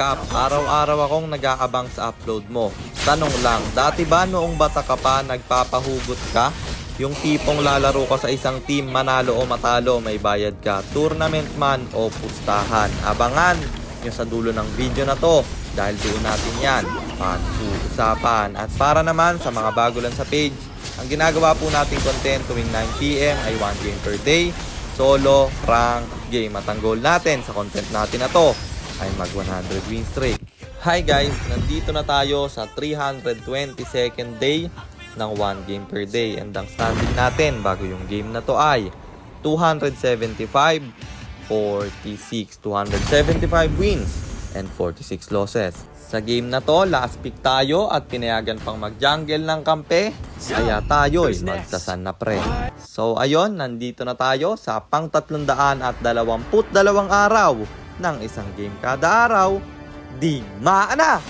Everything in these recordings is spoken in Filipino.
Kap, araw-araw akong nag-aabang sa upload mo. Tanong lang, dati ba noong bata ka pa nagpapahugot ka? Yung tipong lalaro ka sa isang team, manalo o matalo, may bayad ka. Tournament man o pustahan. Abangan nyo sa dulo ng video na to dahil doon natin yan pag-uusapan. At para naman sa mga bago lang sa page, ang ginagawa po nating content tuwing 9 PM ay 1 game per day, solo, rank, game. At ang goal natin sa content natin na to ay mag 100 win streak. Hi guys, nandito na tayo sa 322nd day ng 1 game per day. And ang standing natin bago yung game na to ay 275, 46, 275 wins and 46 losses. Sa game na to, last pick tayo at pinayagan pang mag-jungle ng kampe, kaya tayo'y magsasan na pre. So ayun, nandito na tayo sa pang 322 araw ng isang game kada araw. Di maana!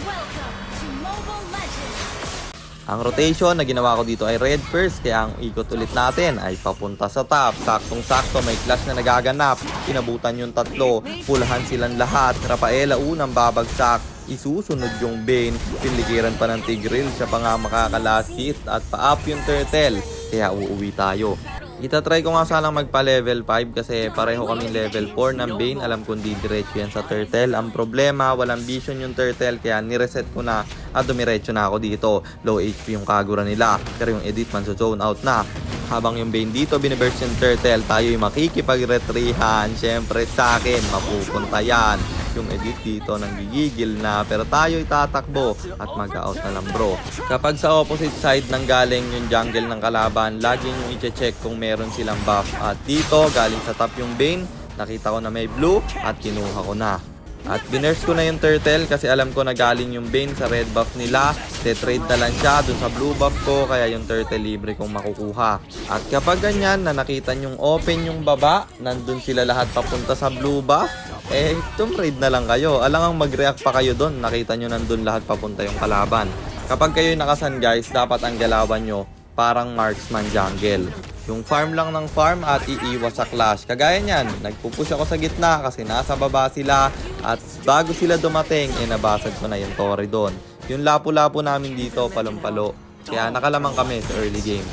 Ang rotation na ginawa ko dito ay red first, kaya ang ikot ulit natin ay papunta sa top. Saktong-sakto may clash na nagaganap. Inabutan yung tatlo, pulahan silang lahat. Rafaela unang babagsak, isusunod yung Bane, piligiran pa ng Tigreal, siya pa nga makaka-last hit at pa-up yung Turtle, kaya uuwi tayo. Itatry ko nga sanang magpa-level 5 kasi pareho kaming level 4 ng Bane. Alam kong di diretso yan sa Turtle. Ang problema, walang vision yung Turtle kaya nireset ko na at dumiretso na ako dito. Low HP yung Kagura nila pero yung edit man sa zone out na. Habang yung Bane dito biniburst yung Turtle, tayo'y makikipag-retrihan. Siyempre sa akin, mapupunta yan. Yung edit dito nanggigigil na pero tayo'y tatakbo at mag-out na lang bro. Kapag sa opposite side nang galing yung jungle ng kalaban, laging yung i-check kung meron silang buff. At dito galing sa top yung Bane, nakita ko na may blue at kinuha ko na. At binurst ko na yung Turtle kasi alam ko na galing yung Bane sa red buff nila. Trade na lang siya dun sa blue buff ko, kaya yung Turtle libre kong makukuha. At kapag ganyan na nakita nyong open yung baba, nandun sila lahat papunta sa blue buff, tumraid na lang kayo. Alangang mag-react pa kayo doon. Nakita nyo nandun lahat papunta yung kalaban. Kapag kayo nakasan guys, dapat ang galawan nyo parang marksman jungle. Yung farm lang ng farm at iiwas sa clash. Kagaya nyan, nagpupush ako sa gitna kasi nasa baba sila. At bago sila dumating, nabasag ko na yung Torre doon. Yung lapu-lapu namin dito, palong-palo. Kaya nakalamang kami sa early game.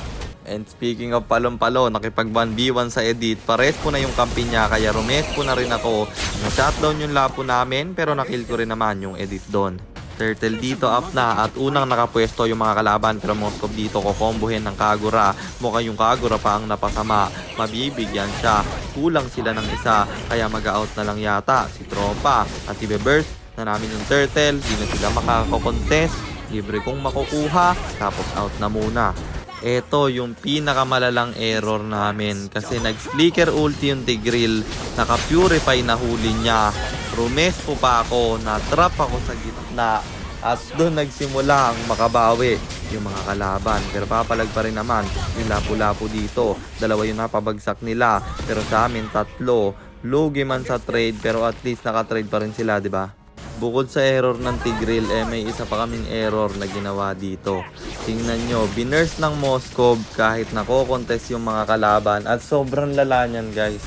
And speaking of palong-palo, nakipag 1v1 sa edit, pares po na yung kampi niya, kaya rumes po na rin ako. Na-shutdown yung lapo namin, pero nakill ko rin naman yung edit doon. Turtle dito up na at unang nakapwesto yung mga kalaban, pero Moskov dito kukombohin ng Kagura. Mukhang yung Kagura pa ang napasama, mabibigyan siya. Kulang sila ng isa, kaya mag-out na lang yata si Tropa. At i-burst na namin yung Turtle, di na sila makakakontest. Libre kong makukuha, tapos out na muna. Ito yung pinakamalalang error namin kasi nag-flicker ulti yung Tigreal, naka-purify na huli niya. Rumes po pa ako, na-trap ako sa gitna at doon nagsimula ang makabawi yung mga kalaban. Pero papalag pa rin naman yung lapu-lapu dito. Dalawa yung napabagsak nila pero sa amin tatlo. Lugi man sa trade pero at least naka-trade pa rin sila, di ba? Bukod sa error ng Tigreal, may isa pa kaming error na ginawa dito. Tingnan nyo, binurst ng Moskov kahit nako-contest yung mga kalaban at sobrang lala niyan guys.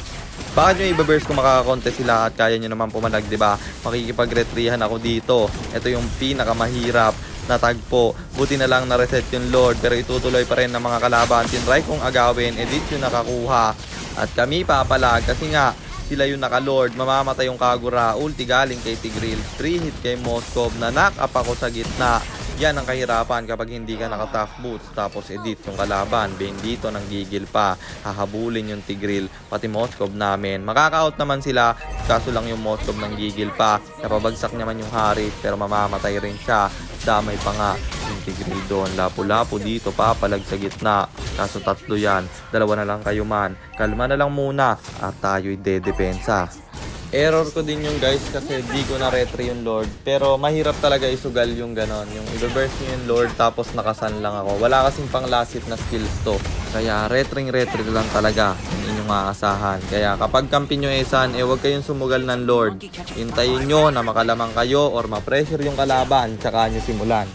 Bakit nyo i-burst kung makaka-contest sila at kaya nyo naman pumalag, diba? Makikipag-retrihan ako dito. Ito yung pinakamahirap na tagpo. Buti na lang na-reset yung Lord pero itutuloy pa rin ng mga kalaban. Tinry kong agawin, edit yung nakakuha. At kami papalag kasi nga sila yung naka-lord, mamamatay yung Kagura, ulti galing kay Tigreal, 3 hit kay Moskov, na knock up ako sa gitna. Yan ang kahirapan kapag hindi ka naka-tough boots, tapos edit yung kalaban. Bane dito nang gigil pa, hahabulin yung Tigreal, pati Moskov namin. Makaka-out naman sila, kaso lang yung Moskov nang gigil pa, napabagsak naman yung Harit, pero mamamatay rin siya. Damay pa nga yung Tigreal doon, lapu-lapu dito, papalag sa gitna. Kaso tatlo yan, dalawa na lang kayo man. Kalma na lang muna at tayo'y dedepensa. Error ko din yung guys kasi di ko na retry yung Lord. Pero mahirap talaga isugal yung ganon. Yung i-burst nyo yung Lord tapos nakasan lang ako. Wala kasing pang last hit na skills to. Kaya retry lang talaga yung inyong aasahan. Kaya kapag kampi nyo esan, huwag kayong sumugal ng Lord. Hintayin nyo na makalamang kayo or ma-pressure yung kalaban tsaka nyo simulan.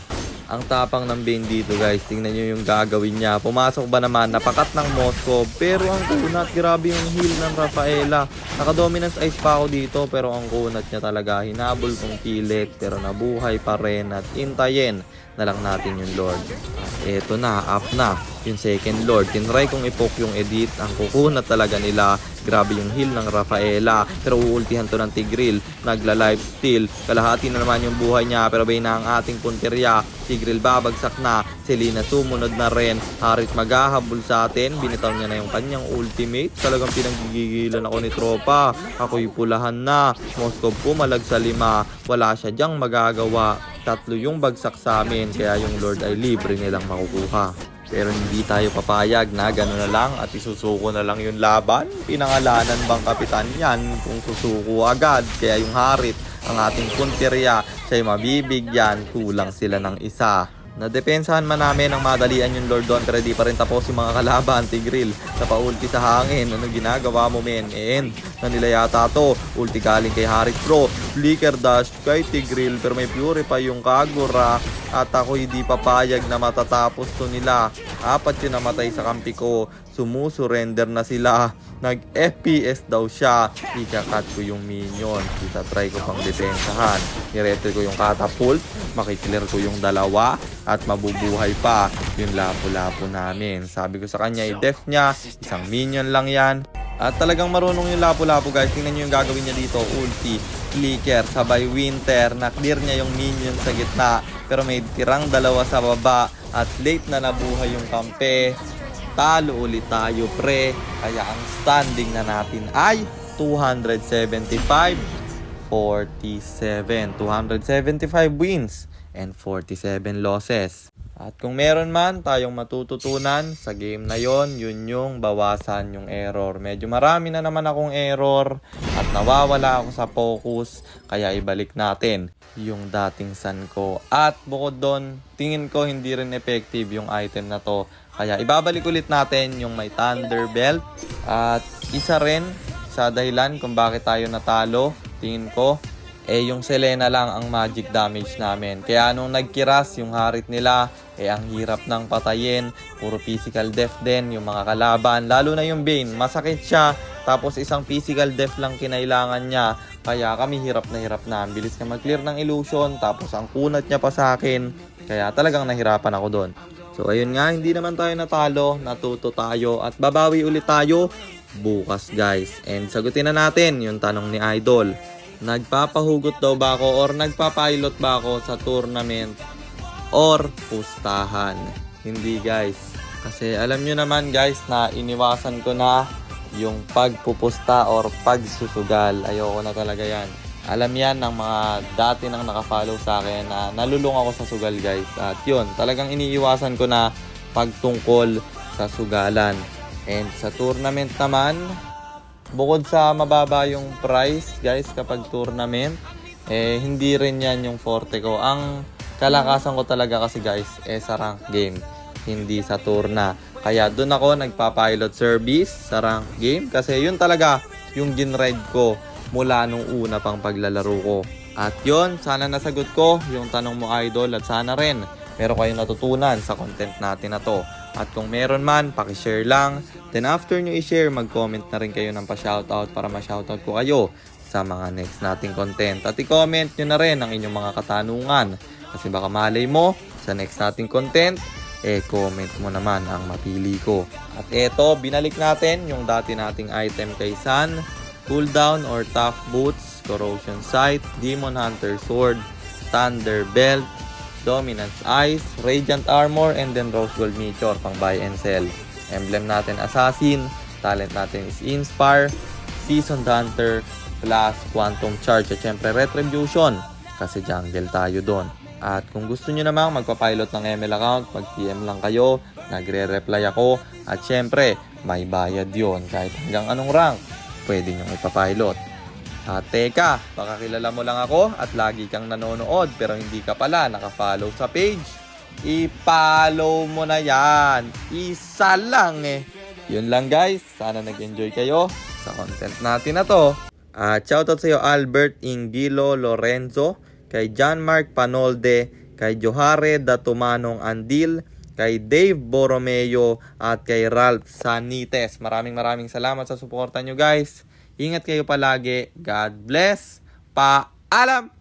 Ang tapang ng Bane dito guys, tingnan nyo yung gagawin niya. Pumasok ba naman, napakat ng Moskov. Pero ang kunat, grabe yung heal ng Rafaela. Naka-dominance ice pa ako dito, pero ang kunat niya talaga. Hinabol kong pilit, pero nabuhay pa rin. At intayin na lang natin yung Lord. At eto na, up na yung second Lord. Tinry kong ipoke yung edit. Ang kukunat talaga nila. Grabe yung heal ng Rafaela. Pero uultihan to ng Tigreal. Nagla-lifesteal. Kalahati na naman yung buhay niya. Pero bay na ang ating punteriya. Tigreal babagsak na. Selena sumunod na rin. Harit maghahabol sa atin. Binitaw niya na yung kanyang ultimate. Talagang pinaggigilan ako ni tropa. Ako'y pulahan na. Moskov pumalag sa 5. Wala siya diyang magagawa. 3 yung bagsak sa amin. Kaya yung Lord ay libre nilang makukuha. Pero hindi tayo papayag na gano'n na lang at isusuko na lang yung laban. Pinangalanan bang kapitan yan kung susuko agad? Kaya yung Harit, ang ating punteriya, siya'y mabibigyan. Kulang sila ng isa. Nadepensahan man namin ang madalian yung Lord doon, pero di pa rin tapos yung mga kalaban. Tigreal, sa paulti sa hangin. Anong ginagawa mo, men? End na nila yata to. Ulti galing kay Harit Pro. Flicker dash kay Tigreal, pero may purify yung Kagura. At ako hindi papayag na matatapos to nila. 4 yung namatay sa kampi ko. Sumusurrender na sila. Nag-FPS daw siya. Ika-cut ko yung minion. Kita-try ko pang depensahan. I-retry ko yung catapult. Makiklear ko yung 2. At mabubuhay pa yung lapo-lapo namin. Sabi ko sa kanya, i-def niya. Isang minion lang yan. At talagang marunong yung lapo-lapo guys. Tingnan nyo yung gagawin niya dito. Ulti, flicker, sabay winter. Na-clear niya yung minion sa gitna. Pero may tirang 2 sa baba. At late na nabuhay yung kampe. Talo ulit tayo pre. Kaya ang standing na natin ay 275-47. 275 wins and 47 losses. At kung meron man tayong matututunan sa game na yon, yun yung bawasan yung error. Medyo marami na naman akong error at nawawala ako sa focus. Kaya ibalik natin yung dating sun ko. At bukod doon, tingin ko hindi rin effective yung item na to. Kaya ibabalik ulit natin yung may Thunder Belt. At isa rin sa dahilan kung bakit tayo natalo, tingin ko, yung Selena lang ang magic damage namin. Kaya nung nagkiras yung Harit nila, ang hirap ng patayin. Puro physical death din yung mga kalaban. Lalo na yung Bane, masakit siya. Tapos isang physical death lang kinailangan niya. Kaya kami hirap na. Ang bilis niya mag-clear ng illusion. Tapos ang kunat niya pa sa akin. Kaya talagang nahirapan ako doon. So ayun nga, hindi naman tayo natalo. Natuto tayo at babawi ulit tayo bukas guys. And sagutin na natin yung tanong ni Idol. Nagpapahugot daw ba ako or nagpapilot ba ako sa tournament or pustahan? Hindi guys. Kasi alam nyo naman guys na iniwasan ko na yung pagpupusta or pagsusugal. Ayoko na talaga yan. Alam yan ng mga dati nang nakafollow sa akin na nalulung ako sa sugal guys. At yun, talagang iniiwasan ko na pagtungkol sa sugalan. And sa tournament naman, bukod sa mababa yung price guys kapag tournament, hindi rin yan yung forte ko. Ang kalakasan ko talaga kasi guys, sa rank game, hindi sa tourna. Kaya doon ako nagpa-pilot service sa rank game kasi yun talaga yung ginride ko mula nung una pang paglalaro ko. At yun, sana nasagot ko yung tanong mo Idol at sana rin meron kayong natutunan sa content natin na to. At kung meron man, pakishare lang. Then after nyo i-share, mag-comment na rin kayo ng pa-shoutout para ma-shoutout ko kayo sa mga next nating content. At i-comment nyo na rin ang inyong mga katanungan. Kasi baka malay mo, sa next nating content, comment mo naman ang mapili ko. At eto, binalik natin yung dati nating item kay San. Cooldown or Tough Boots, Corrosion Sight, Demon Hunter Sword, Thunder Belt, Dominance Ice, Radiant Armor, and then Rose Gold Meteor pang buy and sell. Emblem natin Assassin, talent natin is Inspire, Seasoned Hunter, plus Quantum Charge at syempre Retribution kasi jungle tayo doon. At kung gusto nyo namang magpa-pilot ng ML account, mag-PM lang kayo, nagre-reply ako at syempre may bayad yon kahit hanggang anong rank pwede nyo ipapilot. At teka, baka kilala mo lang ako at lagi kang nanonood pero hindi ka pala nakafollow sa page. I-follow mo na yan. Isa lang Yun lang guys. Sana nag-enjoy kayo sa content natin na to. At shoutout sa iyo Albert Ingilo Lorenzo, kay John Mark Panolde, kay Johare Datumanong Andil, kay Dave Borromeo at kay Ralph Sanites. Maraming salamat sa suporta nyo guys. Ingat kayo palagi. God bless. Paalam!